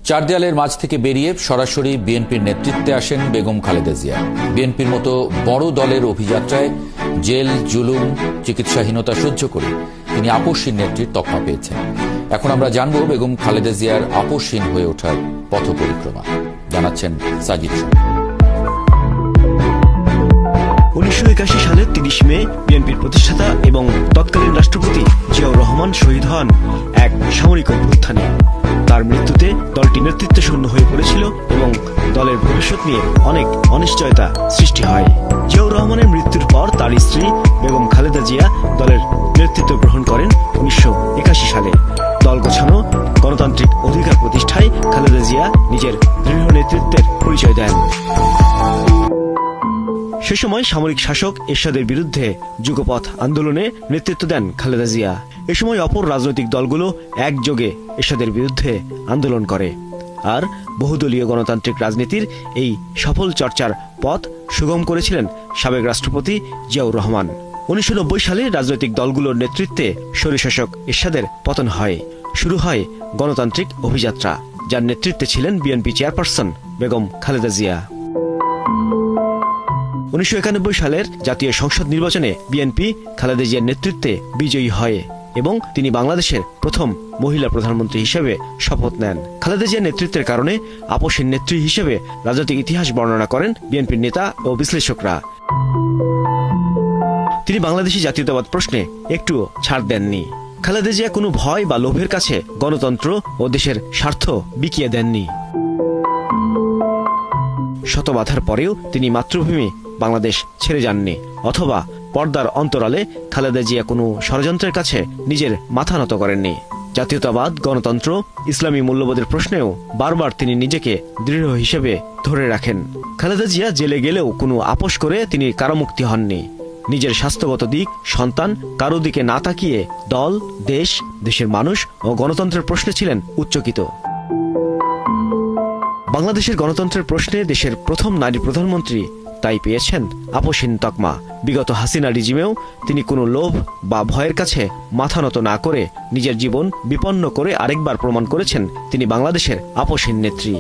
চার দেয়ালের মাঝ থেকে বেরিয়ে সরাসরি বিএনপির নেতৃত্বে আসেন বেগম খালেদা জিয়া। বিএনপির মতো বড় দলের অভিযাত্রায় জেল, জুলুম, চিকিৎসাহীনতা সহ্য করে তিনি আপসহীন নেত্রীর তকমা পেয়েছেন। এখন আমরা জানব বেগম খালেদা জিয়ার আপসহীন হয়ে ওঠার পথ পরিক্রমা। জানাচ্ছেন সাজিদ। 1981 সালের 30 মে বিএনপির প্রতিষ্ঠাতা এবং তৎকালীন রাষ্ট্রপতি জিয়াউর রহমান শহীদ হন এক সামরিক অভ্যুত্থানে। তার মৃত্যুতে দলটি নেতৃত্ব শূন্য হয়ে পড়েছিল এবং দলের ভবিষ্যৎ নিয়ে অনেক অনিশ্চয়তা সৃষ্টি হয়। জিয়াউর রহমানের মৃত্যুর পর তার স্ত্রী বেগম খালেদা জিয়া দলের নেতৃত্ব গ্রহণ করেন 1981 সালে। দল গোছানো, গণতান্ত্রিক অধিকার প্রতিষ্ঠায় খালেদা জিয়া নিজের দৃঢ় নেতৃত্বের পরিচয় দেন। সে সময় সামরিক শাসক এরশাদের বিরুদ্ধে যুগপথ আন্দোলনে নেতৃত্ব দেন খালেদা জিয়া। এ সময় অপর রাজনৈতিক দলগুলো একযোগে এরশাদের বিরুদ্ধে আন্দোলন করে। আর বহুদলীয় গণতান্ত্রিক রাজনীতির এই সফল চর্চার পথ সুগম করেছিলেন সাবেক রাষ্ট্রপতি জিয়াউর রহমান। 1990 সালে রাজনৈতিক দলগুলোর নেতৃত্বে স্বৈরশাসক এরশাদের পতন হয়। শুরু হয় গণতান্ত্রিক অভিযাত্রা, যার নেতৃত্বে ছিলেন বিএনপি চেয়ারপারসন বেগম খালেদা জিয়া। 1991 সালের জাতীয় সংসদ নির্বাচনে বিএনপি খালেদা জিয়ার নেতৃত্বে বিজয়ী হয় এবং তিনি বাংলাদেশের প্রথম মহিলা প্রধানমন্ত্রী হিসেবে শপথ নেন। খালেদা জিয়ার নেতৃত্বের কারণে আপসহীন নেত্রী হিসেবে রাজনৈতিক ইতিহাস বর্ণনা করেন বিএনপির নেতা ও বিশ্লেষকরা। তিনি বাংলাদেশি জাতীয়তাবাদ প্রশ্নে একটুও ছাড় দেননি। খালেদা জিয়া কোনো ভয় বা লোভের কাছে গণতন্ত্র ও দেশের স্বার্থ বিকিয়ে দেননি। শত বাধার পরেও তিনি মাতৃভূমি বাংলাদেশ ছেড়ে যাননি, অথবা পর্দার অন্তরালে খালেদা জিয়া কোনো ষড়যন্ত্রের কাছে নিজের মাথা নত করেননি। জাতীয়তাবাদ, গণতন্ত্র, ইসলামী মূল্যবোধের প্রশ্নেও বারবার তিনি নিজেকে দৃঢ় হিসেবে ধরে রাখেন। খালেদা জিয়া জেলে গেলেও কোনো আপোষ করে তিনি কারামুক্তি হননি। নিজের স্বাস্থ্যগত দিক, সন্তান, কারো দিকে না তাকিয়ে দল, দেশ, দেশের মানুষ ও গণতন্ত্রের প্রশ্নে ছিলেন উচ্চকিত। বাংলাদেশের গণতন্ত্রের প্রশ্নে দেশের প্রথম নারী প্রধানমন্ত্রী তাই পেয়েছেন আপসহীন তকমা। বিগত হাসিনা রিজিমেও তিনি কোনো লোভ বা ভয়ের কাছে মাথা নত না করে নিজের জীবন বিপন্ন করে আরেকবার প্রমাণ করেছেন তিনি বাংলাদেশের আপসহীন নেত্রী।